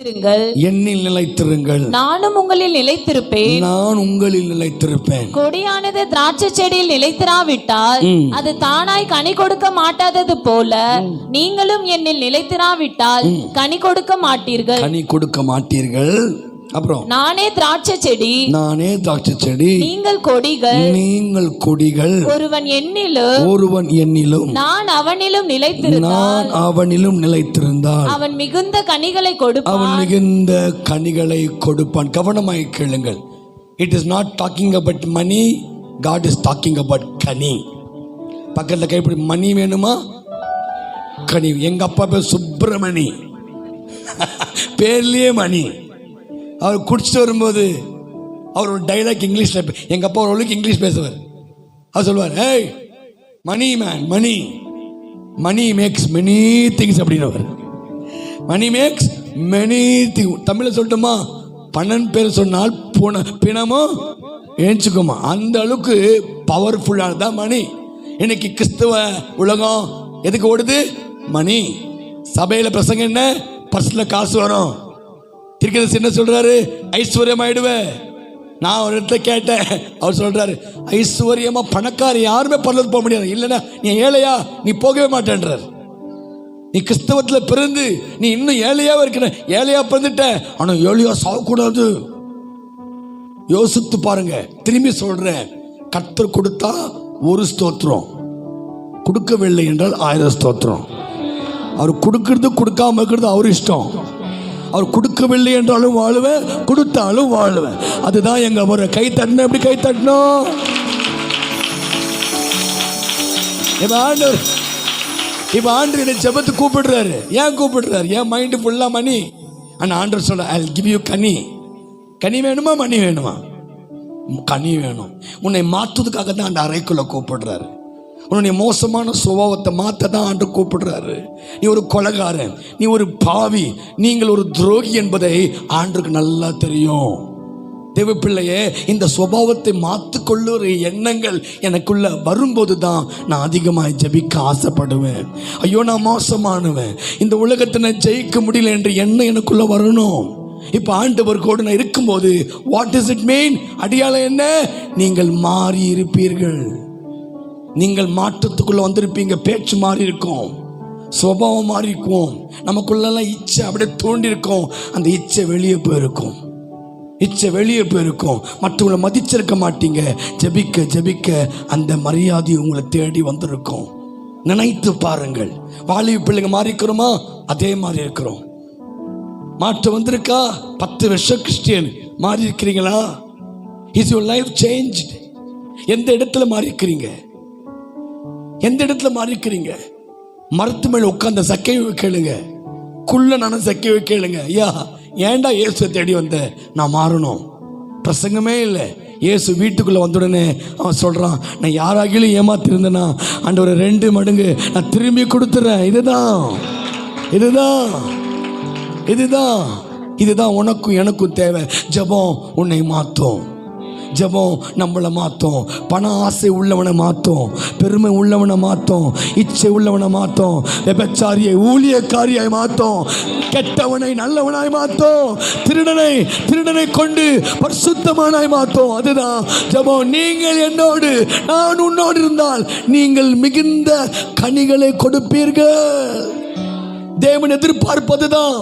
என்னில் நிலைத்திருங்கள், நானும் உங்களில் நிலைத்திருப்பேன். நான் உங்களில் நிலைத்திருப்பேன். கொடியானது திராட்சை செடியில் நிலைத்திராவிட்டால் அது தானாய் கனி கொடுக்க மாட்டாதது போல நீங்களும் என்னில் நிலைத்திராவிட்டால் கனி கொடுக்க மாட்டீர்கள். கனி கொடுக்க மாட்டீர்கள். அப்புறம் நானே திராட்சை செடி, நானே திராட்சை செடி, நீங்கள் கொடிகள். நீங்கள் கொடிகள். ஒருவன் என்னிலும் நான் அவனிலும் நிலைத்திருந்தால் அவன் மிகுந்த கனிகளை கொடுப்பான். அவன் மிகுந்த கனிகளை கொடுப்பான். கவனமாய் கேளுங்கள். It is not talking about money, God is talking about kani. பக்கத்தில் கைப்பிடி. மணி வேணுமா? கனி. எங்க அப்பா பேர் சுப்பிரமணி, பேர்லயே மணி. அவர் குடிச்சிட்டு வரும்போது அவர் ஒரு டைலாக் இங்கிலீஷில், எங்கள் அப்பா ஒரு இங்கிலீஷ் பேசுவார். அவர் சொல்லுவார், hey money man, money money makes many things அப்படின்னு. Money makes many thing. தமிழில் சொல்லட்டுமா? பன்னெண்டு பேர் சொன்னால் பிணமோ ஏஞ்சுக்குமா. அந்த அளவுக்கு பவர்ஃபுல்லானதான் மணி. இன்னைக்கு கிறிஸ்தவ உலகம் எதுக்கு ஓடுது? மணி. சபையில் பிரசங்க என்ன? பர்ஸில் காசு வரும். திருக்கதர்சி என்ன சொல்றாரு? ஐஸ்வர்யம் ஆயிடுவேன். நான் ஒரு இடத்துல கேட்டேன், அவர் சொல்றாரு, ஐஸ்வர்யமா பணக்கார யாருமே பரலோகத்துக்கு போக முடியாது. இல்லைன்னா நீ ஏழையா, நீ போகவே மாட்டேன்றார். நீ கிறிஸ்தவத்தில் பிறந்து நீ இன்னும் ஏழையாவே இருக்கிற. ஏழையா பிறந்துட்ட, ஆனா ஏழையா சாகக்கூடாது. யோசித்து பாருங்க. திரும்பி சொல்றேன், கர்த்தர் கொடுத்தா ஒரு ஸ்தோத்திரம், கொடுக்கவில்லை என்றால் 1000 ஸ்தோத்திரம். அவர் கொடுக்கறது கொடுக்காம இருக்கிறது அவர் இஷ்டம். அவர் கொடுக்கவில்லை என்றாலும் வாழுவேன், கொடுத்தாலும் வாழுவேன். அதுதான் எங்க முறை. கை தட்டணும். எப்படி கை தட்டணும்? இப்ப ஆண்டவர் என்னை ஜெபத்துக்கு கூப்பிடுறாரு. ஏன் கூப்பிடுறாரு? என் மைண்டு ஃபுல்லா மணி. ஆனா ஆண்டவர் சொல்ற, ஐ வில் கிவ் யூ கனி. கனி வேணுமா? மணி வேணுமா? கனி வேணும். உன்னை மாற்றுவதுக்காக தான் அந்த அறைக்குள்ள கூப்பிடுறாரு. உன்னுடைய மோசமான சுபாவத்தை மாற்ற தான் ஆண்டு கூப்பிடுறாரு. நீ ஒரு கொலைகாரன், நீ ஒரு பாவி, நீங்கள் ஒரு துரோகி என்பதை ஆண்டுக்கு நல்லா தெரியும். தேவ பிள்ளையே, இந்த சுபாவத்தை மாற்றிக்கொள்ளுற எண்ணங்கள் எனக்குள்ள வரும்போது தான் நான் அதிகமாக ஜெபிக்க ஆசைப்படுவேன். ஐயோ நான் மோசமானவன், இந்த உலகத்தை நான் ஜெயிக்க முடியல என்ற எண்ணம் எனக்குள்ள வரணும். இப்ப ஆண்டவர் கூட நான் இருக்கும்போது வாட் இஸ் இட் மீன்? அடியாளம் என்ன? நீங்கள் மாறி இருப்பீர்கள். நீங்கள் மாற்றத்துக்குள்ள வந்திருப்பீங்க. பேச்சு மாறி இருக்கும், சுபாவம் மாறி இருக்கும், நமக்குள்ளெல்லாம் இச்சை அப்படியே தோண்டி இருக்கும். அந்த இச்சை வெளியே போயிருக்கும். இச்சை வெளியே போயிருக்கும். மற்றவங்களை மதிச்சிருக்க மாட்டீங்க. ஜெபிக்க ஜெபிக்க அந்த மரியாதை உங்களை தேடி வந்திருக்கும். நினைத்து பாருங்கள். வாலிப பிள்ளைங்க மாறி இருக்கிறோமா? அதே மாதிரி இருக்கிறோம். மாற்றம் வந்திருக்கா? 10 வருஷம் கிறிஸ்டியன் மாறி இருக்கிறீங்களா? Is your life changed? எந்த இடத்துல மாறி இருக்கிறீங்க? எந்த இடத்துல மாறி இருக்கிறீங்க? மரத்து மேல உட்கார்ந்த சக்கையை கேளுங்க, குள்ள நானும் சக்கையை கேளுங்க. ஐயா ஏன்டா இயேசு தேடி வந்த? நான் மாறணும். பிரசங்கமே இல்லை. இயேசு வீட்டுக்குள்ள வந்த உடனே அவன் சொல்றான், நான் யாராகிலும் ஏமாத்திருந்தேன்னா ஆண்டவரை 2 மடங்கு நான் திரும்பி கொடுத்துறேன். இதுதான் இதுதான் இதுதான் இதுதான் உனக்கும் எனக்கும் தேவை. ஜெபம் உன்னை மாற்றும். ஜெபம் நம்மளை மாற்றும். பண ஆசை உள்ளவனை மாற்றும், பெருமை உள்ளவனை மாற்றும், இச்சை உள்ளவனை மாற்றும், விபச்சாரியை ஊழியக்காரியாய் மாற்றும், கெட்டவனை நல்லவனாய் மாற்றும், திருடனை கொண்டு பரிசுத்தமானாய் மாற்றும். அதுதான் ஜெபம். நீங்கள் என்னோடு நான் உன்னோடு இருந்தால் நீங்கள் மிகுந்த கனிகளை கொடுப்பீர்கள். தேவன் எதிர்பார்ப்பதுதான்.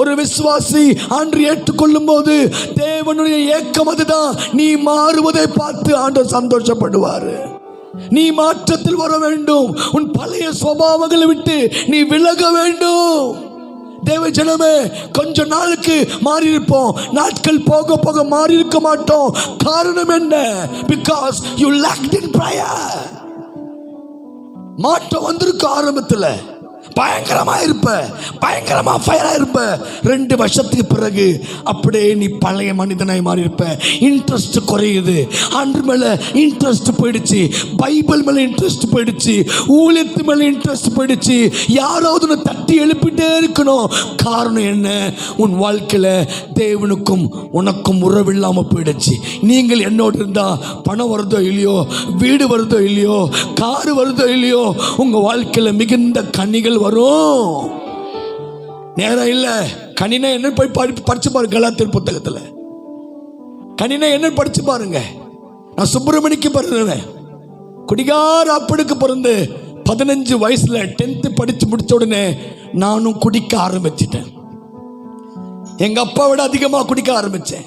ஒரு விசுவாசி ஆண்டு ஏற்றுக்கொள்ளும் போது தேவனுடைய ஏக்கம் அதுதான். நீ மாறுவதை பார்த்து ஆண்டவர் சந்தோஷப்படுவார். நீ மாற்றத்தில் வர வேண்டும். உன் பழைய சுபாவங்களை விட்டு நீ விலக வேண்டும். தேவ ஜனமே, கொஞ்ச நாளுக்கு மாறி இருப்போம், நாட்கள் போக போக மாறி இருக்க மாட்டோம். காரணம் என்ன? Because you lacked in prayer. மாற்றம் வந்திருக்க ஆரம்பத்தில் பயங்கரமா இருப்ப, பயங்கரமா ஃபயரா இருப்ப. 2 வருஷத்துக்கு பிறகு அப்படியே நீ பழைய மனிதனாய் மாறி இருப்ப. இன்ட்ரெஸ்ட் குறையுது. ஆண்டு மேல இன்ட்ரெஸ்ட் போயிடுச்சு, பைபிள் மேல இன்ட்ரெஸ்ட் போயிடுச்சு, ஊழியத்து மேல இன்ட்ரெஸ்ட் போயிடுச்சு. யாராவது தட்டி எழுப்பிட்டே இருக்கணும். காரணம் என்ன? உன் வாழ்க்கையில தேவனுக்கும் உனக்கும் உறவு இல்லாம போயிடுச்சு. நீங்கள் என்னோடு இருந்தா பணம் வருதோ இல்லையோ, வீடு வருதோ இல்லையோ, காரு வருதோ இல்லையோ, உங்க வாழ்க்கையில மிகுந்த கனிகள் வரும். நேரம் இல்லை. கனினா என்ன போய் படிச்சு பாருங்க. கலாத்தியர் புத்தகத்துல கனினா என்ன படிச்சு பாருங்க. நான் சுப்பிரமணிக்கு பிறந்தேன். குடிகார அப்பனுக்கு பிறந்து 15 வயசுல 10th படிச்சு முடிச்ச உடனே நானும் குடிக்க ஆரம்பிச்சிட்டேன். எங்க அப்பா விட அதிகமா குடிக்க ஆரம்பிச்சேன்.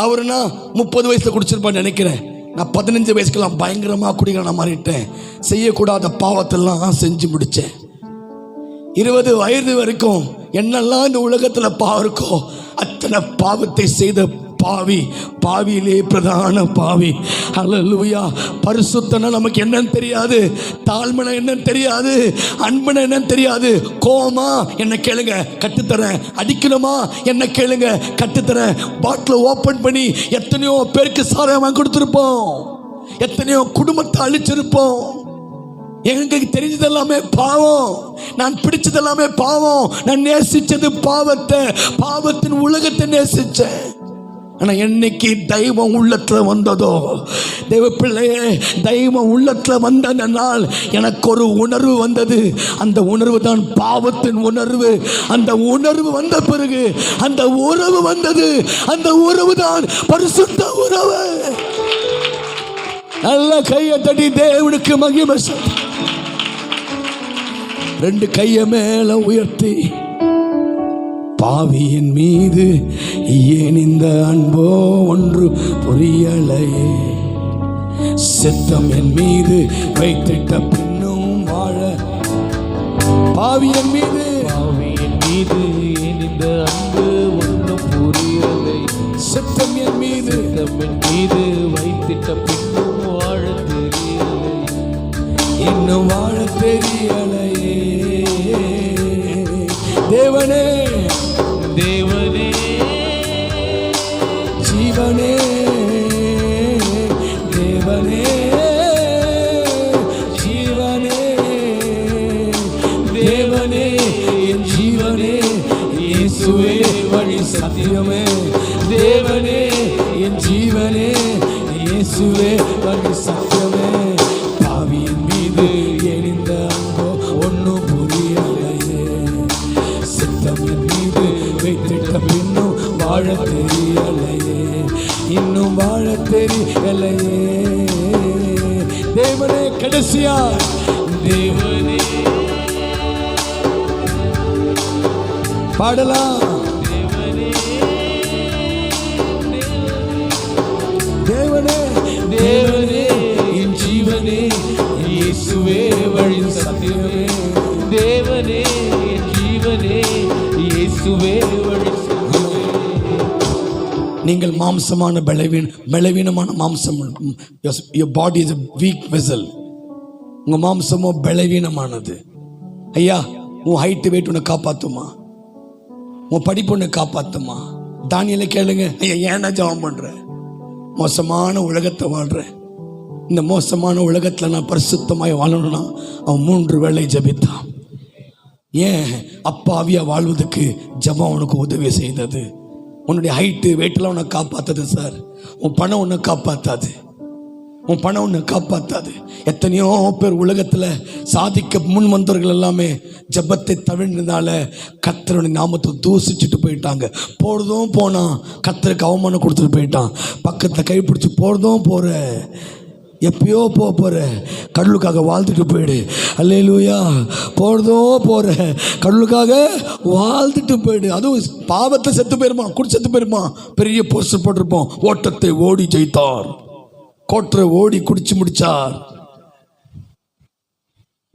அவருனா 30 வயசுல குடிச்சிருப்பான்னு நினைக்கிறேன். நான் 15 வயசுக்கெல்லாம் பயங்கரமா குடிக்க நான் மாறிட்டேன். செய்யக்கூடாத பாவத்தெல்லாம் செஞ்சு முடிச்சேன். 20 வயது வரைக்கும் என்னெல்லாம் இந்த உலகத்துல பாவம் இருக்கோ அத்தனை பாவத்தை செய்த பாவி, பாவியிலே பிரதான பாவி. ஹல்லேலூயா. பரிசுத்தனா நமக்கு என்னன்னு தெரியாது, தாழ்மனை என்னன்னு தெரியாது, அன்பனை என்னன்னு தெரியாது. கோமா என்ன கேளுங்க கட்டுத்தரேன், அடிக்கணுமா என்ன கேளுங்க கட்டுத்தரேன். பாட்டில் ஓப்பன் பண்ணி எத்தனையோ பேருக்கு சாராயம் கொடுத்துருப்போம், எத்தனையோ குடும்பத்தை அழிச்சிருப்போம். எனக்கு தெரிஞ்சதெல்லாமே பாவம், நான் பிடிச்சதெல்லாமே பாவம். நான் நேசிச்சது பாவத்தை, பாவத்தின் உலகத்தை நேசிச்சேன். ஆனா என்னைக்கு தெய்வம் உள்ளத்துல வந்ததோ, தெய்வ பிள்ளையே, தெய்வம் உள்ளத்துல வந்த நாள் எனக்கு ஒரு உணர்வு வந்தது. அந்த உணர்வு தான் பாவத்தின் உணர்வு. அந்த உணர்வு வந்த பிறகு அந்த உறவு வந்தது. அந்த உறவு தான் பரிசுத்த உறவு. நல்ல கையை தட்டி தேவனுக்கு மகிமை சொல்லு. 2 கையை மேல உயர்த்தி, பாவியின் மீது ஏன் இந்த அன்போ ஒன்று புரியலையே, சித்தம் என் மீது வைத்திட்ட பின்னும் வாழ. பாவியின் மீது ஏன் இந்த அன்பு ஒன்றும் புரியலை, சித்தம் என் மீது வைத்திட்ட பின்னும் வாழ தெரியலை, இன்னும் வாழ தெரியலையே. தேவனே, தேவனே, ஜீவனே, தேவனே, ஜீவனே, தேவனே, என் ஜீவனே, இயேசுவே வழி சத்தியமே. தேவனே, என் ஜீவனே, இயேசுவே வழி சத்தியமே. பாவியின் மீது எரிந்த அன்போ ஒன்றும் புரியலையே, சித்தம் என் மீது வைத்திட்ட பின்னும் வாழ தெரியலையே, இன்னும் வாழ தெரியலையே. தேவனே, கடைசியா தேவனே பாடலாம். தேவனே, தேவனே, என் ஜீவனே, இயேசுவே வழி சத்தியமே. தேவனே, என் ஜீவனே, இயேசுவே வழி சத்தியமே. நீங்கள் மாம்சமான பலவீனமான மாம்சம். your body is a weak vessel. உங்க மாம்சமோ பலவீனமானது. ஐயா, உன் ஹைட் வெயிட் உன்னை காப்பாத்துமா? உன் படிப்பு உன்னை காப்பாத்துமா? தானியேலை கேளுங்க, ஐயா ஏன்னா ஜெபம் பண்ற? மோசமான உலகத்தை வாழ்றேன். இந்த மோசமான உலகத்தில் நான் பரிசுத்தமாய் வாழணும்னா அவன் 3 வேளை ஜெபித்தான். ஏன்? அப்பாவியா வாழ்வதற்கு ஜெபம் அவனுக்கு உதவி செய்தது. உன்னுடைய ஹைட்டு வெயிட்லாம் உன்னை காப்பாற்றாது சார். உன் பணம் உன்னை காப்பாற்றாது, உன் பணம் உன்னை காப்பாற்றாது. எத்தனையோ பேர் உலகத்தில் சாதிக்க முன் வந்தவர்கள் எல்லாமே ஜெபத்தை தவிர்ந்ததால கர்த்தருடைய நாமத்தை தூசிச்சுட்டு போயிட்டாங்க. போறதும் போனா கர்த்தருக்கு அவமானம் கொடுத்துட்டு போயிட்டான். பக்கத்தில் கைப்பிடிச்சு போறதும் போற, எப்பயோ போற, கடலுக்காக வாழ்ந்துட்டு போயிடு. அல்லேலூயா. போறதோ போற, கடலுக்காக வாழ்ந்துட்டு போயிடு. அதுவும் பாவத்தை செத்து போயிருமா, குடி செத்து போயிருமா. பெரிய போஸ்டர் போட்டிருப்போம், ஓட்டத்தை ஓடி ஜெயித்தார், கோட்டரை ஓடி குடிச்சு முடிச்சார்.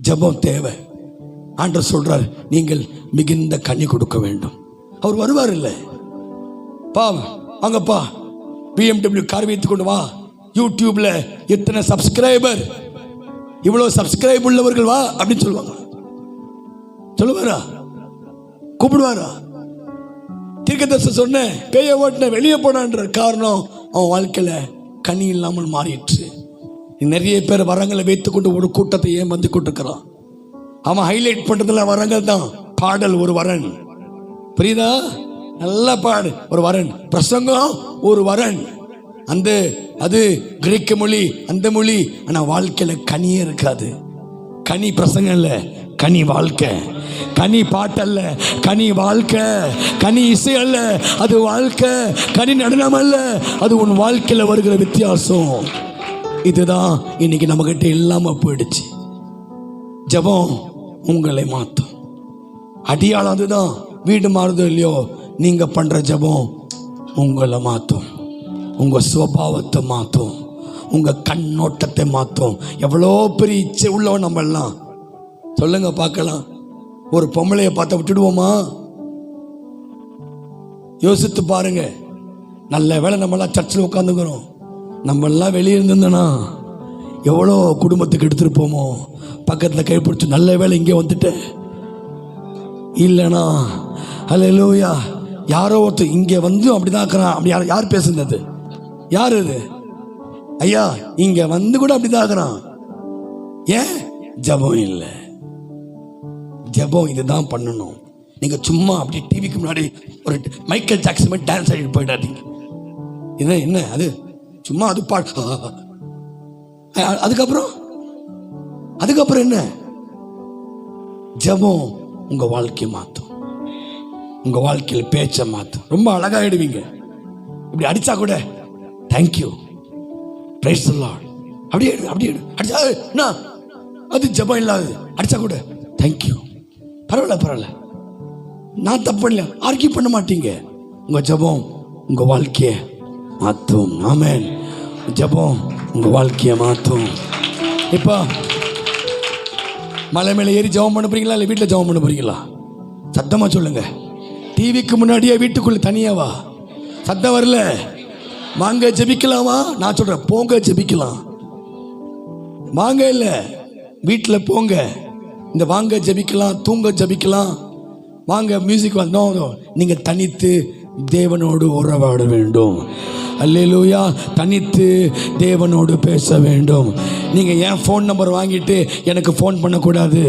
ஜெபம் தேவை. ஆண்டவர் சொல்றார், நீங்கள் மிகுந்த கனி கொடுக்க வேண்டும். அவர் வருவார் இல்லை பா, வாங்கப்பா BMW கார் வைத்து கொண்டு வா, யூடியூப்ல எத்தனை சப்ஸ்கிரைபர், இவ்வளவு சப்ஸ்கிரைப் உள்ளவர்கள் வா அப்படின்னு சொல்லுவாங்க. சொல்லுவாரா? கூப்பிடுவாரா? தீர்க்கதரிசி சொன்ன பேய ஓட்டின வெளியே போனான்ற காரணம் அவன் வாழ்க்கையில கனி இல்லாமல் மாறிடுச்சு. நிறைய பேர் வரங்களை வைத்துக்கொண்டு ஒரு கூட்டத்தை ஏன் வந்து கொண்டிருக்கிறான். அவன் ஹைலைட் பண்றதுல வரங்கள் தான். பாடல் ஒரு வரன், புரியுதா? நல்லா பாடு ஒரு வரன், பிரசங்கம் ஒரு வரன், அந்த அது கிரேக்க மொழி, அந்த மொழி. ஆனா வாழ்க்கையில கனியே இருக்காது. கனி பிரசங்கம் இல்ல, கனி வாழ்க்கை. கனி பாட்டல்ல, கனி வாழ்க்கை. கனி இசை அல்ல, அது வாழ்க்கை. கனி நடனம் அல்ல, அது உன் வாழ்க்கையில் வருகிற வித்தியாசம். இதுதான் இன்னைக்கு நம்மகிட்ட இல்லாம போயிடுச்சு. ஜெபம் உங்களை மாற்றும். அடியாளம் அதுதான். வீடு மாறுதோ இல்லையோ, நீங்க பண்ற ஜெபம் உங்களை மாற்றும், உங்க சுபாவத்தை மாற்றும், உங்க கண்ணோட்டத்தை மாற்றும். எவ்வளோ பெரிய இச்சை உள்ளவன் நம்ம எல்லாம். சொல்லுங்க பார்க்கலாம். ஒரு பொம்பளைய பார்த்த விட்டுடுவோமா? யோசித்து பாருங்க. நல்ல வேளை நம்மளாம் சர்ச்சில் உட்காந்துக்கிறோம். நம்மெல்லாம் வெளியே இருந்தோம்னா எவ்வளோ குடும்பத்துக்கு எடுத்துருப்போமோ. பக்கத்தில் கைப்பிடிச்சு நல்ல வேளை இங்கே வந்துட்டேன். இல்லைனா அல்லேலூயா, யாரோ ஒருத்தர் இங்கே வந்து அப்படிதான் இருக்கிறான். அப்படி யார் பேசுனது? யார் அது? ஐயா, இங்கே வந்து கூட அப்படிதான் இருக்கிறான். ஏன்? ஜெபம் இல்லை. ஜெபம் இதுதான் பண்ணணும். நீங்க சும்மா அப்படி டிவிக்கு முன்னாடி ஒரு மைக்கேல் ஜாக்சன் மாதிரி டான்ஸ் ஆடிட்டு போயிடாதீங்க. இது என்ன அது? சும்மா அது பாட்டு. அதுக்கப்புறம் என்ன? ஜெபம் உங்க வாழ்க்கையை மாற்றும், உங்க வாழ்க்கையில் பேச்சை மாற்றும். ரொம்ப அழகாயிடுவீங்க. இப்படி அடிச்சா கூட தேங்க்யூ, பிரைஸ் தி லார்ட், அப்படியே அடிச்சா என்ன அது ஜெபம் இல்லாதது. அடிச்சா கூட தேங்க்யூ, பரவாயில்ல, நான் தப்பு பண்ணல, ஆர்கியூ பண்ண மாட்டீங்க. உங்க ஜெபம் உங்க வாழ்க்கையை மாற்றும். ஆமென். ஜெபம் உங்க வாழ்க்கையை மாற்றும். இப்போ மலை மேலே ஏறி ஜெபம் பண்ண போறீங்களா, இல்லை வீட்டில் ஜெபம் பண்ண போறீங்களா? சத்தமா சொல்லுங்க. டிவிக்கு முன்னாடியே வீட்டுக்குள்ள தனியாவா? சத்தம் வரல. வாங்க ஜெபிக்கலாமா? நான் சொல்றேன், போங்க ஜெபிக்கலாம். வாங்க இல்ல, வீட்டில் போங்க. இந்த வாங்க ஜெபிக்கலாம், தூங்க ஜெபிக்கலாம், வாங்க மியூசிக் வந்தோம். நீங்க தனித்து தேவனோடு உறவாட வேண்டும். அல்லேலூயா. தனித்து தேவனோடு பேச வேண்டும். நீங்க ஏன் ஃபோன் நம்பர் வாங்கிட்டு எனக்கு ஃபோன் பண்ணக்கூடாது?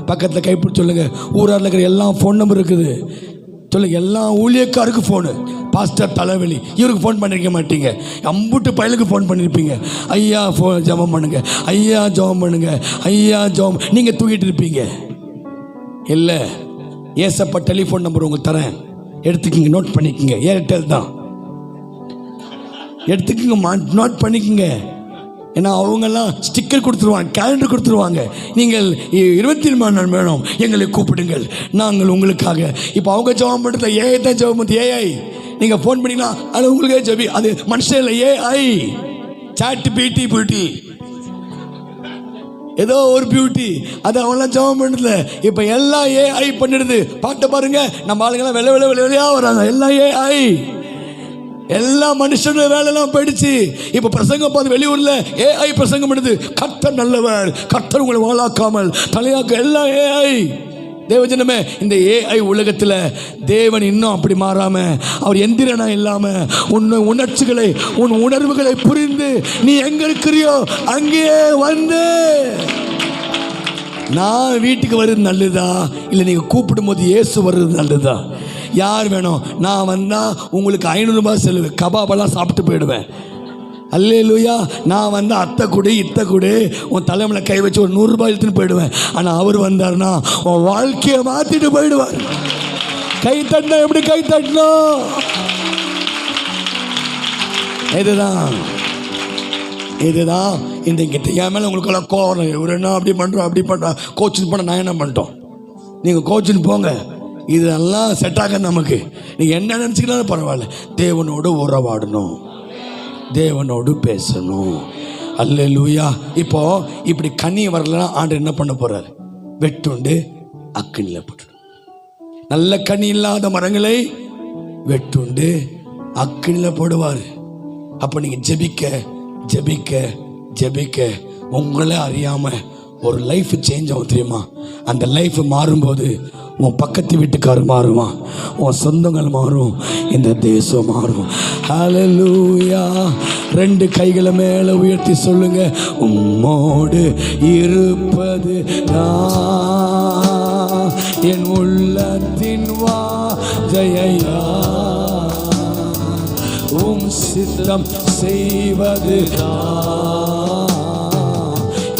பக்கத்தில் கைப்பிடிச்சு சொல்லுங்க. ஊராரில் இருக்கிற எல்லா ஃபோன் நம்பர் இருக்குது சொல்லுங்க. எல்லா ஊழியக்காருக்கு ஃபோனு. பாஸ்டர் தலைவலி, இவருக்கு ஃபோன் பண்ணிருக்க மாட்டீங்க. அம்புட்டு பயலுக்கு ஃபோன் பண்ணியிருப்பீங்க. ஐயா ஃபோன் ஜெபம் பண்ணுங்க, ஐயா ஜெபம் பண்ணுங்க, ஐயா ஜெபம். நீங்கள் தூங்கிட்டு இருப்பீங்க. இல்லை, ஏசப்பா டெலிஃபோன் நம்பர் உங்களுக்கு தரேன், எடுத்துக்கிங்க, நோட் பண்ணிக்கோங்க. ஏர்டெல் தான், எடுத்துக்கோங்க, நோட் பண்ணிக்கோங்க. ஏன்னா அவங்கெல்லாம் ஸ்டிக்கர் கொடுத்துருவாங்க, கேலண்டர் கொடுத்துருவாங்க. நீங்கள் 24 மணி நேரம் வேணும், எங்களை கூப்பிடுங்கள், நாங்கள் உங்களுக்காக. இப்போ அவங்க ஜெபம் பண்ணுறது ஏஐ தான் ஜெபம் பண்ணுது. ஏஐ நீங்கள் ஃபோன் பண்ணிங்கன்னா அது உங்களுக்கே ஜெபி. அது மனுஷன் இல்லை, ஏஐ. சாட் பியூட்டி ஏதோ ஒரு பியூட்டி, அது அவங்களாம் ஜெபம் பண்ணுறது. இப்போ எல்லாம் ஏஐ பண்ணிடுது. பாட்டை பாருங்க, நம்ம ஆளுங்கெல்லாம் வெளியாக வராங்க. எல்லாம் ஏஐ. எல்லா மனுஷனோட வேலையெல்லாம் போயிடுச்சு. இப்போ பிரசங்கம் பார்த்து வெளியூர்ல ஏஐ பிரசங்கம் பண்ணுது. கர்த்தர் நல்லவர், கர்த்தர் உங்களை வாழாக்காமல் தலையாக்க. எல்லாம் ஏஐ. தேவஜனமே, இந்த ஏஐ உலகத்தில் தேவன் இன்னும் அப்படி மாறாம, அவர் எந்திரனா இல்லாம உன் உணர்ச்சிகளை, உன் உணர்வுகளை புரிந்து நீ எங்க இருக்கிறியோ அங்கேயே வந்து, நான் வீட்டுக்கு வர்றது நல்லதா இல்லை நீங்கள் கூப்பிடும் போது இயேசு வர்றது நல்லதா? யார் வேணும்? நான் வந்தால் உங்களுக்கு 500 ரூபாய் செலவு, கபாபெல்லாம் சாப்பிட்டு போயிடுவேன். அல்லேலூயா. நான் வந்து அத்தை கொடு இத்தை கொடு உன் தலைமையில் கை வச்சு ஒரு 100 ரூபாய் எடுத்துன்னு போயிடுவேன். ஆனால் அவர் வந்தார்னா உன் வாழ்க்கையை மாற்றிட்டு போயிடுவார். கை தட்டினா எப்படி கை தட்டணும்? இதுதான் இந்த கிட்ட. என் மேலே உங்களுக்கெல்லாம் கோவம். இவர் என்ன அப்படி பண்ணுறோம், அப்படி பண்ணுறோம், கோச்சிங் பண்ண நான் என்ன பண்ணிட்டோம்? நீங்கள் கோச்சிங் போங்க, இதெல்லாம் செட் ஆக நமக்கு. நீங்கள் என்ன நினச்சிக்கலாம் பரவாயில்ல. தேவனோடு உறவாடணும், தேவனோடு பேசணும். அல்லேலூயா. இப்போ இப்படி கனி வரலன்னா ஆண்டவர் என்ன பண்ண போறாரு? வெட்டுண்டு அக்கினில போட்டு. நல்ல கனி இல்லாத மரங்களை வெட்டுண்டு அக்கினில போடுவார். அப்போ நீங்க ஜெபிக்க ஜெபிக்க ஜெபிக்க உங்களே அறியாம ஒரு லைஃப் சேஞ்ச் ஆகும். தெரியுமா? அந்த லைஃப் மாறும்போது உன் பக்கத்து வீட்டுக்காரர் மாறுவான், உன் சொந்தங்கள் மாறும், இந்த தேசம் மாறும். ஹல்லேலூயா. 2 கைகளை மேலே உயர்த்தி சொல்லுங்க. உம்மோடு இருப்பது நான், என் உள்ளத்தின் வாஞ்சையா, உம் சித்தம் செய்வது நான்,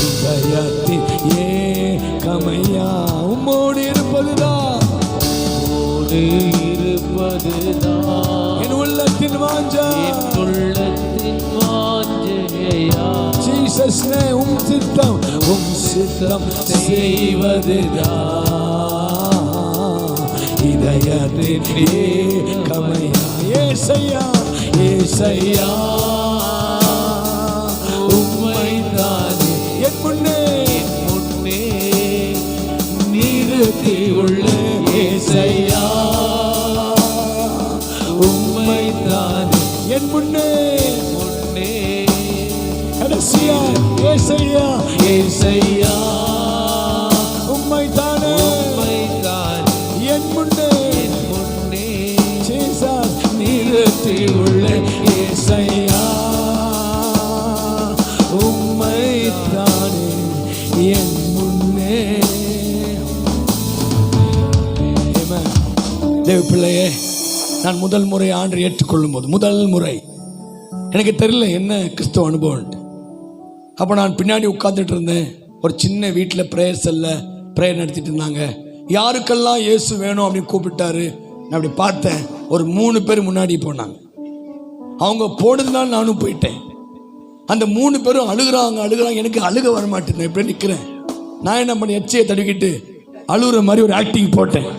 இதயத்தின் ஏக்கமையா. உம்மோடு இருப்பதுதான் என் உள்ளத்தின் வாஞ்சா. ஜீசஸ் உம் சித்தம் செய்வதுதான் இதயத்தின் ஏக்கமையா. ஏசையா ஏசையா உம்மைதானே என் முன்னே நிறுத்தி உள்ள ஏசையா உம்மைதானே என் முன்னே கடைசியா ஏசையா ஏசையா உம்மைதானே என் முன்னே ஜீசஸ் நிறுத்தி உள்ள ஏசையா உம்மைதானே என் முன்னே. தேவ பிள்ளையே, நான் முதல் முறை ஆண்டை ஏற்றுக்கொள்ளும் போது, முதல் முறை எனக்கு தெரியல என்ன கிறிஸ்துவ அனுபவம். அப்போ நான் பின்னாடி உட்கார்ந்துட்டு இருந்தேன். ஒரு சின்ன வீட்டில் ப்ரேயர் செல்ல ப்ரேயர் நடத்திட்டு இருந்தாங்க. யாருக்கெல்லாம் இயேசு வேணும் அப்படின்னு கூப்பிட்டாரு. நான் அப்படி பார்த்தேன், ஒரு 3 பேர் முன்னாடி போனாங்க. அவங்க போனதுனால நானும் போயிட்டேன். அந்த 3 பேரும் அழுகுறாங்க. எனக்கு அழுக வர மாட்டேன். இப்படி நிற்கிறேன். நான் என்ன பண்ணி எச்சையை தடுக்கிட்டு அழுகுற மாதிரி ஒரு ஆக்டிங் போட்டேன்.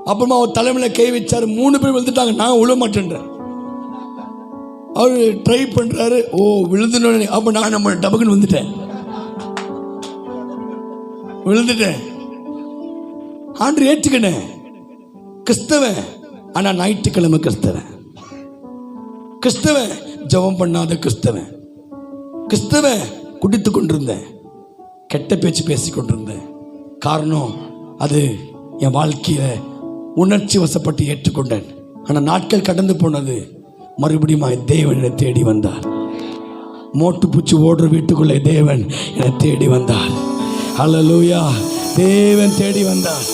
அப்புறமா அவர் தலைமையில் கை வச்சாரு. 3 பேர் விழுந்துட்டாங்க. நான் விழ மாட்டேன்றேன். அவர் ட்ரை பண்றாரு. ஓ விழுந்துனே. அப்ப நான் நம்ம டபக்குன்னு விழுந்துட்டேன். ஆண்டு ஏற்றுக்கினேன். கிறிஸ்தவன். ஆனா ஞாயிற்றுக்கிழமை கிறிஸ்தவன் ஜெபம் பண்ணாத கிறிஸ்தவன் குடித்து கொண்டிருந்தேன். கெட்ட பேச்சு பேசி கொண்டிருந்தேன். காரணம் அது என் வாழ்க்கையில உணர்ச்சி வசப்பட்டு ஏற்றுக்கொண்டேன். ஆனால் நாட்கள் கடந்து போனது. மறுபடியும் தேவன் என்னை தேடி வந்தார். மோட்டு பூச்சி ஓடுற வீட்டுக்குள்ளே தேவன் என்னை தேடி வந்தார். ஹல்லேலூயா. தேவன் தேடி வந்தார்.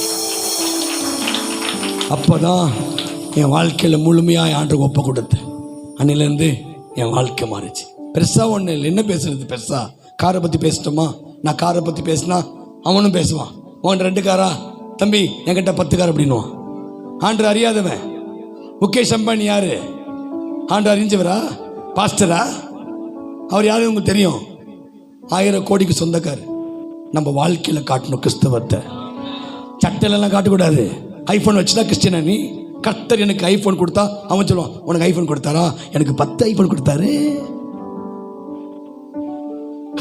அப்போதான் என் வாழ்க்கையில் முழுமையாக ஆண்டு ஒப்பு கொடுத்தேன். அன்னிலேருந்து என் வாழ்க்கை மாறிச்சு. பெருசாக ஒன்று இல்லை. என்ன பேசுறது பெருசா? காரை பற்றி பேசிட்டோமா? நான் காரை பற்றி பேசினா அவனும் பேசுவான். உன் 2 காரா தம்பி, என்கிட்ட 10 கார் அப்படின்னுவான். ஆண்டு அறியாதவன். முகேஷ் அம்பானி யாரு? ஆண்டு அறிஞ்சவரா? பாஸ்டரா? அவர் யாரும் உங்களுக்கு தெரியும்? 1000 கோடிக்கு சொந்தக்கார். நம்ம வாழ்க்கையில் காட்டணும் கிறிஸ்தவத்தை. சட்டையிலெல்லாம் காட்டக்கூடாது. ஐஃபோன் வச்சுட்டா கிறிஸ்டியனா நீ? கர்த்தர் எனக்கு ஐஃபோன் கொடுத்தா அவன் சொல்லுவான், உனக்கு ஐஃபோன் கொடுத்தாரா? எனக்கு 10 ஐஃபோன் கொடுத்தாரு.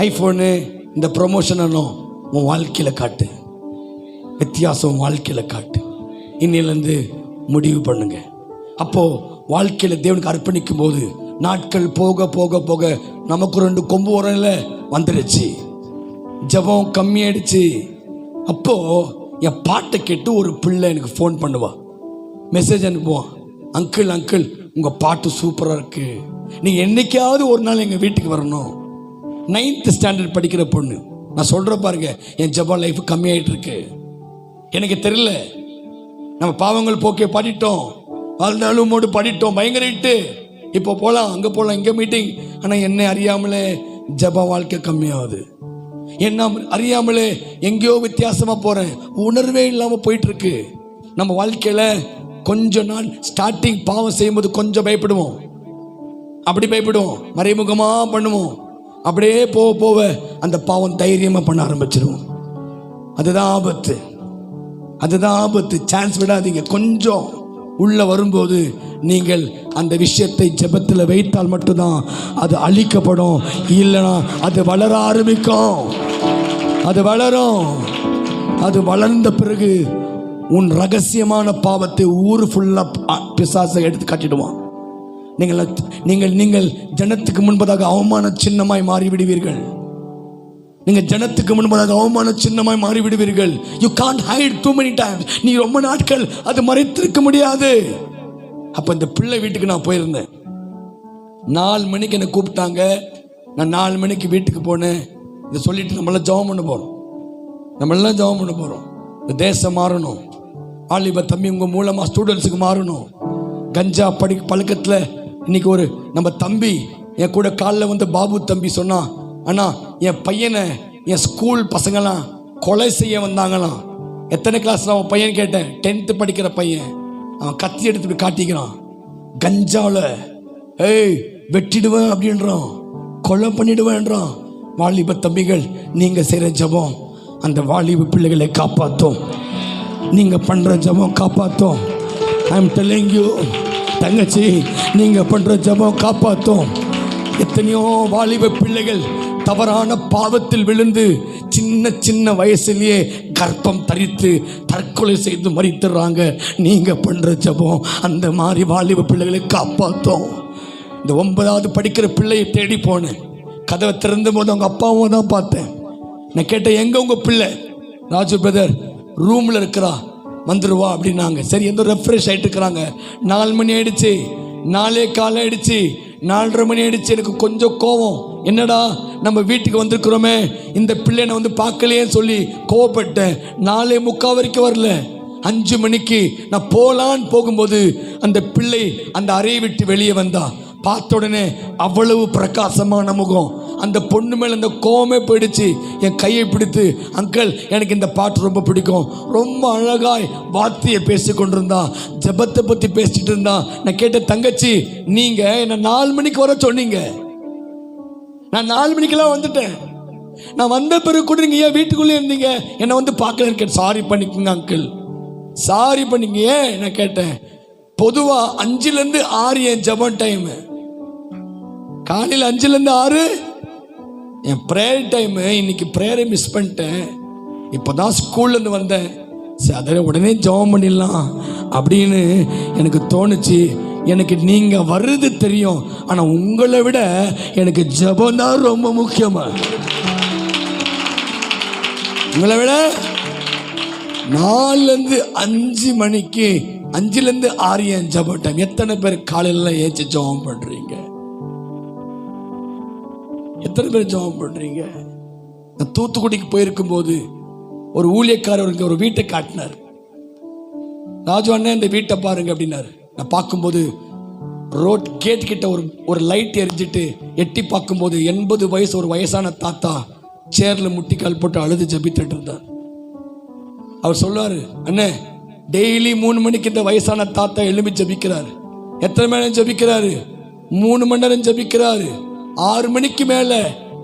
ஐஃபோனு இந்த ப்ரொமோஷன் உன் வாழ்க்கையில் காட்டு. வித்தியாசம் வாழ்க்கையில் காட்டு. இன்னிலேருந்து முடிவு பண்ணுங்க. அப்போ வாழ்க்கையில் தேவனுக்கு அர்ப்பணிக்கும் போது நாட்கள் போக போக போக நமக்கு 2 கொம்பு உரல வந்துடுச்சு. ஜபம் கம்மியாயிடுச்சு. அப்போ என் பாட்டை கேட்டு ஒரு பிள்ளை எனக்கு ஃபோன் பண்ணுவா, மெசேஜ் அனுப்புவான். அங்கிள் உங்கள் பாட்டு சூப்பராக இருக்கு, நீங்கள் என்னைக்காவது ஒரு நாள் எங்கள் வீட்டுக்கு வரணும். 9th ஸ்டாண்டர்ட் படிக்கிற பொண்ணு. நான் சொல்கிற பாருங்க, என் ஜபா லைஃப் கம்மியாயிட்டு இருக்கு. எனக்கு தெரியல. நம்ம பாவங்கள் போக்கே பாடிட்டோம், வாழ்ந்தாலும் மோடு பாடிட்டோம், பயங்கரிட்டு. இப்போ போகலாம், அங்கே போகலாம், இங்கே மீட்டிங். ஆனால் என்னை அறியாமலே ஜப வாழ்க்கை கம்மியாகுது. என்ன அறியாமலே எங்கேயோ வித்தியாசமாக போகிறேன். உணர்வே இல்லாமல் போயிட்டுருக்கு. நம்ம வாழ்க்கையில் கொஞ்ச நாள் ஸ்டார்டிங் பாவம் செய்யும்போது கொஞ்சம் பயப்படுவோம். அப்படி பயப்படுவோம், மறைமுகமாக பண்ணுவோம். அப்படியே போக போக அந்த பாவம் தைரியமாக பண்ண ஆரம்பிச்சிருவோம். அதுதான் ஆபத்து. சான்ஸ் விடாதீங்க. கொஞ்சம் உள்ள வரும்போது நீங்கள் அந்த விஷயத்தை ஜெபத்தில் வைத்தால் மட்டும்தான் அது அழிக்கப்படும். இல்லைனா அது வளர ஆரம்பிக்கும். அது வளரும். அது வளர்ந்த பிறகு உன் ரகசியமான பாவத்தை ஊர் ஃபுல்லாக பிசாசை எடுத்து காட்டிடுவான். நீங்கள் ஜனத்துக்கு முன்பதாக அவமான சின்னமாய் மாறிவிடுவீர்கள். நீங்கள் ஜனத்துக்கு முன்பதாக அவமான சின்னமாய் மாறிவிடுவீர்கள். You can't hide too many times. நீ ரொம்ப நாட்கள் அது மறைத்திருக்க முடியாது. அப்போ இந்த பிள்ளை வீட்டுக்கு நான் போயிருந்தேன். 4 மணிக்கு என்னை கூப்பிட்டாங்க. நான் 4 மணிக்கு வீட்டுக்கு போனேன். இதை சொல்லிட்டு நம்மளாம் ஜெபம் பண்ண போகிறோம். இந்த தேசம் மாறணும். ஆலிப தம்பி உங்கள் மூலமாக ஸ்டூடெண்ட்ஸுக்கு மாறணும். கஞ்சா பழக்கத்தில் இன்னைக்கு நம்ம தம்பி என் கூட காலில் வந்து பாபு தம்பி சொன்னான், அண்ணா என் பையனை என் ஸ்கூல் பசங்களாம் கொலை செய்ய வந்தாங்களாம். எத்தனை கிளாஸ்ல அவன் பையன் கேட்டேன். 10th படிக்கிற பையன். அவன் கத்தி எடுத்து காட்டிக்கிறான். கஞ்சால ஏய் வெட்டிடுவேன் அப்படின்றான், கொலை பண்ணிடுவேன்றான். வாலிப தம்பிகள், நீங்க செய்கிற ஜபம் அந்த வாலிப பிள்ளைகளை காப்பாற்றும். நீங்க பண்ற ஜபம் காப்பாற்றும். ஐ எம் டெல்லிங் யூ தங்கச்சி, நீங்க பண்ற ஜபம் காப்பாற்றும். எத்தனையோ வாலிப பிள்ளைகள் தவறான பாவத்தில் விழுந்து சின்ன சின்ன வயசுலயே கர்ப்பம் தரித்து தற்கொலை செய்து மரித்துறாங்க. நீங்க பண்ற ஜபம் அந்த மாதிரி வாலிப பிள்ளைகளை காப்பாற்றும். இந்த 9வது படிக்கிற பிள்ளையை தேடி போனேன். கதவை திறந்த போது அவங்க அப்பாவும் தான் பார்த்தேன். நான் கேட்டேன், எங்க உங்க பிள்ளை? ராஜு பிரதர் ரூம்ல இருக்கிறா, வந்துருவா அப்படின்னாங்க. சரி, எந்த ரெஃப்ரெஷ் ஆகிட்டு இருக்கிறாங்க. 4 மணி ஆயிடுச்சு, 4:15 ஆயிடுச்சு, 4:30 மணி ஆயிடுச்சு. எனக்கு கொஞ்சம் கோவம். என்னடா நம்ம வீட்டுக்கு வந்திருக்கிறோமே, இந்த பிள்ளைனை வந்து பார்க்கலையேன்னு சொல்லி கோவப்பட்டேன். 4:45 வரைக்கும் வரல. 5 மணிக்கு நான் போலான்னு போகும்போது அந்த பிள்ளை அந்த அறையை விட்டு வெளியே வந்தா. பார்த்த உடனே அவ்வளவு பிரகாசமான முகம். அந்த பொண்ணு மேல அந்த கோவமே போயிடுச்சு. என் கையை பிடித்து, அங்கிள் எனக்கு இந்த பாட்டு ரொம்ப பிடிக்கும், ரொம்ப அழகாய் வார்த்தையை பேசி கொண்டிருந்தா, ஜபத்தை பத்தி பேசிட்டு இருந்தா. நான் கேட்ட, தங்கச்சி நீங்க என்ன 4 மணிக்கு வர சொன்னீங்க, நான் 4 மணிக்கெல்லாம் வந்துட்டேன். நான் வந்த பிறகு கூட நீங்க ஏன் வீட்டுக்குள்ளே இருந்தீங்க, என்னை வந்து பார்க்கல இருக்கேன். சாரி பண்ணிக்கோங்க அங்கிள், சாரி பண்ணிங்க. ஏன் நான் கேட்டேன், பொதுவா 5லேருந்து 6 என் ஜபம் டைம். காலையில் 5லேருந்து 6 என் ப்ரேயர் டைமு. இன்னைக்கு ப்ரேயரை மிஸ் பண்ணிட்டேன். இப்போதான் ஸ்கூல்லேருந்து வந்தேன். சரி, அதை உடனே ஜபம் பண்ணிடலாம் அப்படின்னு எனக்கு தோணுச்சு. எனக்கு நீங்க வர்றது தெரியும், ஆனா உங்களை விட எனக்கு ஜபம் தான் ரொம்ப முக்கியமா. உங்களை விட 4லேருந்து 5 மணிக்கு, 5லேருந்து 6 என் ஜபம் டைம். எத்தனை பேர் காலையில ஏச்சு ஜபம் பண்றீங்க? எத்தனை பேர் ஜபம் பண்றீங்க? நான் தூத்துக்குடிக்கு போயிருக்கும் போது ஒரு ஊழியக்காரருக்கு ஒரு வீட்டை காட்டினார். ராஜு அண்ணன் இந்த வீட்டை பாருங்க அப்படின்னாரு. நான் பார்க்கும்போது ரோட் கேட் கிட்ட ஒரு லைட் எரிஞ்சிட்டு எட்டி பார்க்கும்போது 80 வயசு ஒரு வயசான தாத்தா சேர்ல முட்டிக்கால் போட்டு அழுது ஜபித்துட்டு இருந்தார். அவர் சொல்லுவாரு, அண்ணே டெய்லி 3 மணிக்கு இந்த வயசான தாத்தா எழுப்பி ஜபிக்கிறாரு. எத்தனை மணி நேரம் ஜபிக்கிறாரு? 3 மணி நேரம் ஜபிக்கிறாரு. 6 மணிக்கு மேல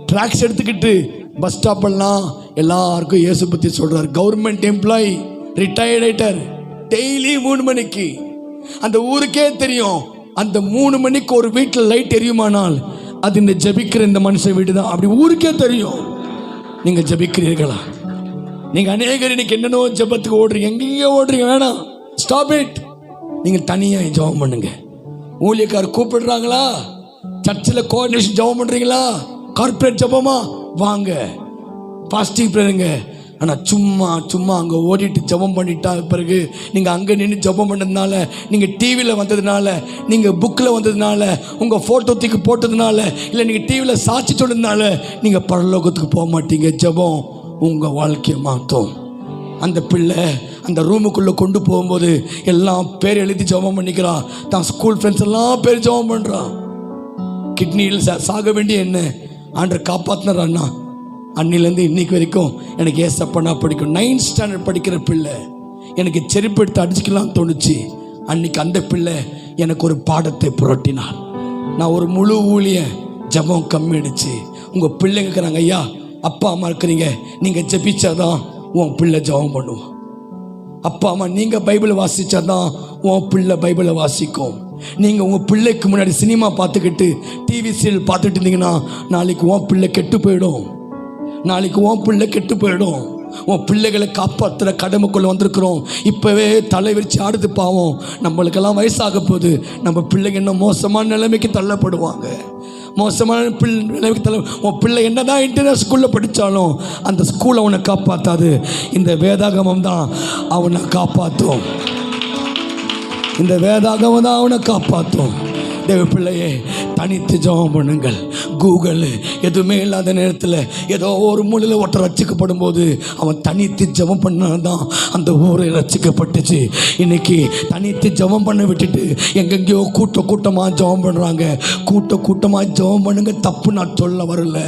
ட்ராக்ஸ் எடுத்துக்கிட்டு பஸ் ஸ்டாப் எல்லாம் எல்லாருக்கும் இயேசு பத்தி சொல்றாரு. கவர்மெண்ட் எம்ப்ளாயி, ரிட்டையர்ட் ஆயிட்டார். டெய்லி 3 மணிக்கு அந்த ஊருக்கே தெரியும். அந்த 3 மணிக்கு ஒரு வீட்டில் லைட் எரியுமானால் அது இந்த ஜபிக்கிற இந்த மனுஷன் வீடு தான். அப்படி ஊருக்கே தெரியும். நீங்க ஜபிக்கிறீர்களா? நீங்க அநேகர் இன்னைக்கு என்னென்னோ ஜபத்துக்கு ஓடுறீங்க, எங்கெங்கயோ ஓடுறீங்க. வேணாம், ஸ்டாப் இட். நீங்க தனியா ஜபம் பண்ணுங்க. ஊழியக்காரர் கூப்பிடுறாங்களா, சர்ச்சில் கோஆர்டினேஷன் ஜபம் பண்றீங்களா, கார்பரேட் ஜபமா, வாங்க பாஸ்டிங் பண்ணுங்க. ஆனா சும்மா அங்க ஓடிட்டு ஜபம் பண்ணிட்டா பிறகு நீங்க அங்க நின்று ஜபம் பண்ணதுனால, நீங்க டிவியில வந்ததுனால, நீங்க புக்ல வந்ததுனால, உங்க போட்டோ தூக்கி போட்டதுனால, இல்லை நீங்க டிவியில சாட்சி சொன்னதுனால நீங்க பரலோகத்துக்கு போக மாட்டீங்க. ஜபம் உங்க வாழ்க்கையை மாற்றும். அந்த பிள்ளை அந்த ரூமுக்குள்ளே கொண்டு போகும்போது எல்லாம் பேர் எழுதி ஜபம் பண்ணிக்கிறான். தான் ஸ்கூல் ஃப்ரெண்ட்ஸ் எல்லாம் பேர் ஜபம் பண்ணுறான். கிட்னியில் சாக வேண்டிய என்ன ஆண்டவர் காப்பாற்றினார். அண்ணா அன்னிலேருந்து இன்னைக்கு வரைக்கும் எனக்கு ஏசப்பண்ணா பிடிக்கும். 9th ஸ்டாண்டர்ட் படிக்கிற பிள்ளை எனக்கு செருப்பு எடுத்து அடிச்சுக்கலாம் தோணுச்சு. அன்னைக்கு அந்த பிள்ளை எனக்கு ஒரு பாடத்தை புரட்டினார். நான் ஒரு முழு ஊழிய ஜபம் கம்மி அடிச்சு. உங்கள் பிள்ளைங்க இருக்கிறாங்க, ஐயா அப்பா அம்மா இருக்கிறீங்க, நீங்கள் ஜபிச்சாதான் உன் பிள்ளை ஜபம் பண்ணுவோம். அப்பா அம்மா நீங்கள் பைபிளை வாசிச்சாதான் உன் பிள்ளை பைபிளை வாசிக்கும். நீங்கள் உங்கள் பிள்ளைக்கு முன்னாடி சினிமா பார்த்துக்கிட்டு டிவி சீரியல் பார்த்துட்டு இருந்தீங்கன்னா நாளைக்கு உன் பிள்ளை கெட்டு போயிடும். நாளைக்கு உன் பிள்ளை கெட்டு போயிடும். உன் பிள்ளைகளை காப்பாற்றுற கடமைக்குள்ள வந்திருக்கிறோம். இப்போவே தலை விரிச்சு ஆடுது பாவம். நம்மளுக்கெல்லாம் வயசாக போகுது. நம்ம பிள்ளைங்க இன்னும் மோசமான நிலைமைக்கு தள்ளப்படுவாங்க. மோசமான நிலைமைக்கு தள்ள. உன் பிள்ளை என்னதான் இன்டர்நேஷனல் ஸ்கூலில் படித்தாலும் அந்த ஸ்கூல் அவனை காப்பாற்றாது. இந்த வேதாகமம் தான் அவனை காப்பாற்றும். இந்த வேதாகமம் தான் அவனை காப்பாற்றும். தேவ பிள்ளையே, தனித்து ஜெபம் பண்ணுங்கள். கூகுள் எதுவுமே இல்லாத நேரத்தில் ஏதோ ஒரு மூலையில் ஒருத்தர் ரட்சிக்கப்படும் போது அவன் தனித்து ஜெபம் பண்ணதான் அந்த ஊரை ரட்சிக்கப்பட்டுச்சு. இன்னைக்கு தனித்து ஜெபம் பண்ண விட்டுட்டு எங்கெங்கேயோ கூட்டமாக ஜெபம் பண்ணுறாங்க. கூட்டமாக ஜெபம் பண்ணுங்க, தப்பு நான் சொல்ல வரல.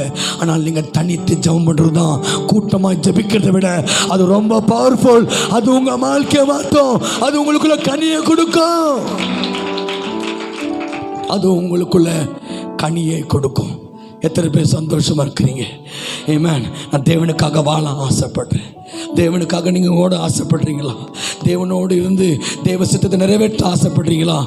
ஆனால் நீங்கள் தனித்து ஜெபம் பண்ணுறது தான் கூட்டமாக ஜெபிக்கிறத விட அது ரொம்ப பவர்ஃபுல். அது உங்கள் வாழ்க்கையை மாற்றும், அது உங்களுக்குள்ள கனியை கொடுக்கும், அது உங்களுக்குள்ள கனியை கொடுக்கும். எத்தனை பேர் சந்தோஷமா இருக்கிறீங்க? ஆமென். நான் தேவனுக்காக வாழ ஆசைப்படுறேன். தேவனுக்காக நீங்கள் ஓட ஆசைப்படுறீங்களா? தேவனோடு இருந்து தேவ சித்தத்தை நிறைவேற்ற ஆசைப்படுறீங்களா?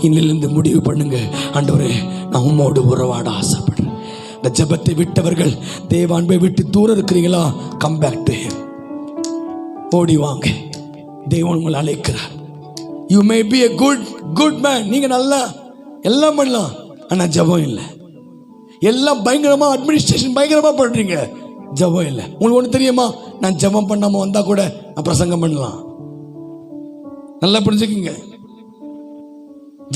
இன்னிலிருந்து முடிவு பண்ணுங்க, ஆண்டவரே நான் உம்மோடு உறவாட ஆசைப்படுறேன். இந்த ஜெபத்தை விட்டவர்கள், தேவ அன்பை விட்டு தூரம் இருக்கிறீங்களா? Come back to him. ஓடி வாங்க, தேவன் உங்களை அழைக்கிறார். You may be a good man. நீங்கள் நல்லா எல்லாம் பண்ணலாம், ஆனால் ஜெபம் இல்லை. எல்லாம் பயங்கரமாக அட்மினிஸ்ட்ரேஷன் பயங்கரமாக பண்ணுறீங்க, ஜெபம் இல்லை. உங்களுக்கு ஒன்று தெரியுமா? நான் ஜெபம் பண்ணாமல் வந்தால் கூட நான் பிரசங்கம் பண்ணலாம். நல்லா புரிஞ்சுக்கிங்க.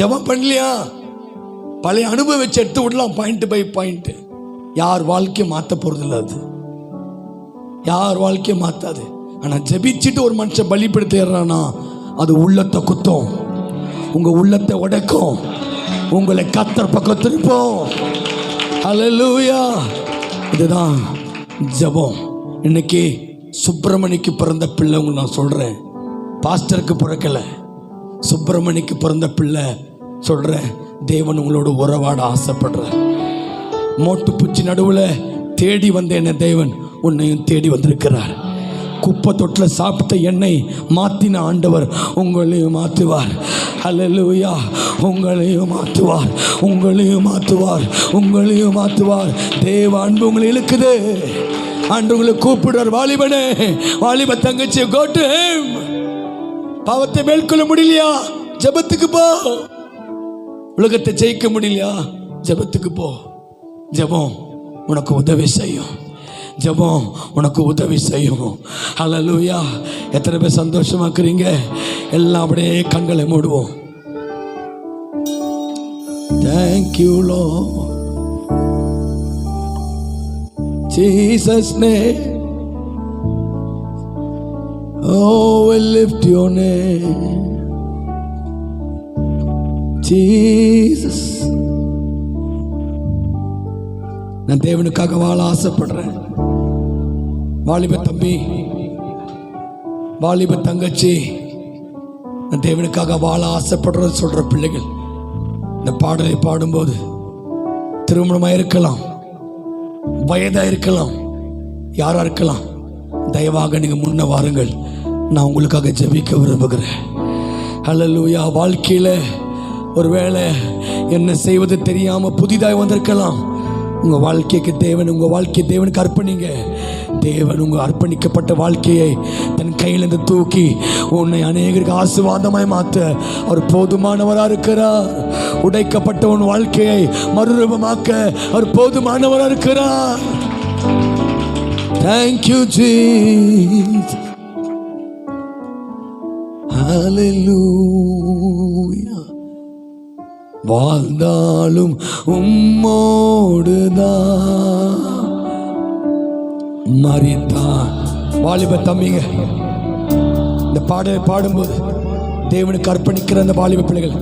ஜெபம் பண்ணலையா, பழைய அனுபவம் வச்சு எடுத்து விடலாம், பாயிண்ட் பை பாயிண்ட். யார் வாழ்க்கையை மாற்ற போகிறதில்ல, அது யார் வாழ்க்கையை மாற்றாது. ஆனால் ஜெபிச்சுட்டு ஒரு மனுஷன் பலிப்படுத்திடுறானா அது உள்ளத்தை குத்தும், உங்கள் உள்ளத்தை உடைக்கும், உங்களை கர்த்தர் பக்கம் திருப்போம். ஹல்லேலூயா. இதுதான் ஜெபம். இன்னைக்கு சுப்பிரமணிக்கு பிறந்த பிள்ளை உங்களுக்கு நான் சொல்கிறேன், பாஸ்டருக்கு பிறக்கலை, சுப்பிரமணிக்கு பிறந்த பிள்ளை சொல்கிறேன். தேவன் உங்களோட உறவாட ஆசைப்படுற. மோட்டுப்பூச்சி நடுவில் தேடி வந்த என்ன தேவன் உன்னையும் தேடி வந்திருக்கிறார். குப்பை தொட்டில் சாப்பிட்ட எண்ணெய் மாற்றின ஆண்டவர் உங்களையும் மாற்றுவார். ஹல்லேலூயா. உங்களையும் மாற்றுவார், உங்களையும் மாற்றுவார், உங்களையும் மாற்றுவார். தேவ அன்பு உங்களை இழுக்குது. ஆண்டு உங்களை கூப்பிடுறார், வாலிபனே, வாலிப தங்கச்சி, go to him. பாவத்தை மேற்கொள்ள முடியலையா? ஜெபத்துக்கு போ. உலகத்தை ஜெயிக்க முடியலையா? ஜெபத்துக்கு போ. ஜெபம் உனக்கு உதவி செய்யும், ஜெபம் உனக்கு உதவி செய்யும். ஹல்லேலூயா. எத்தனை பேர் சந்தோஷமா இருக்கிறீங்க? எல்லாம் அப்படியே கண்களை மூடுவோம். Thank you Lord, Jesus name. Oh, we lift your name, Jesus. நான் தேவனுக்காக வாழ ஆசைப்படுறேன். வாலிப தம்பி, வாலிப தங்கச்சி, நான் தேவனுக்காக வாழ ஆசைப்படுறது சொல்ற பிள்ளைகள் இந்த பாடலை பாடும்போது திருமணமாக இருக்கலாம், வயதாக இருக்கலாம், யாராக இருக்கலாம், தயவாக நீங்கள் முன்ன வாருங்கள். நான் உங்களுக்காக ஜெபிக்க விரும்புகிறேன். ஹல்லேலூயா. வாழ்க்கையில் ஒருவேளை என்ன செய்வது தெரியாமல் புதிதாக வந்திருக்கலாம். உங்கள் வாழ்க்கைக்கு தேவன், உங்கள் வாழ்க்கையை தேவனுக்கு அர்ப்பணிங்க. தேவன் உங்கள் அர்ப்பணிக்கப்பட்ட வாழ்க்கையை தன் கையிலிருந்து தூக்கி உன்னை அநேகருக்கு ஆசீர்வாதமாய் மாற்ற அவர் போதுமானவராக இருக்கிறார். உடைக்கப்பட்ட உன் வாழ்க்கையை மறுரூபமாக்க அவர் போதுமானவராக இருக்கிறார். Thank you Jesus. Hallelujah. வாழ்ந்தாலும் உம்மோடுதான் மரித்தான். வாலிப தம்பிங்க, இந்த பாடலை பாடும்போது தேவனுக்கு அர்ப்பணிக்கிற அந்த வாலிப பிள்ளைகள்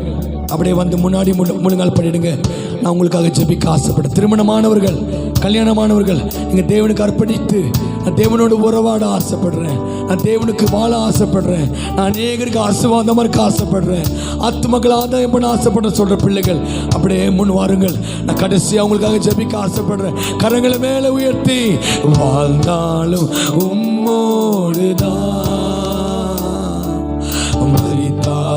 அப்படியே வந்து முன்னாடி முழுங்கால் பண்ணிடுங்க. நான் உங்களுக்காக ஜெபிக்க ஆசைப்படுறேன். திருமணமானவர்கள், கல்யாணமானவர்கள், நீங்கள் தேவனுக்கு அர்ப்பணித்து நான் தேவனோடு உறவாட ஆசைப்படுறேன், நான் தேவனுக்கு வாழ ஆசைப்படுறேன், நான் அநேகருக்கு ஆசீர்வாதமாக இருக்க ஆசைப்படுறேன், ஆத்துமக்கள் ஆதாயம் பண்ண ஆசைப்படுற சொல்கிற பிள்ளைகள் அப்படியே முன் வாருங்கள். நான் கடைசியாக அவங்களுக்காக ஜெபிக்க ஆசைப்படுறேன். கரங்களை மேலே உயர்த்தி வாழ்ந்தாலும் உம்மோடுதான்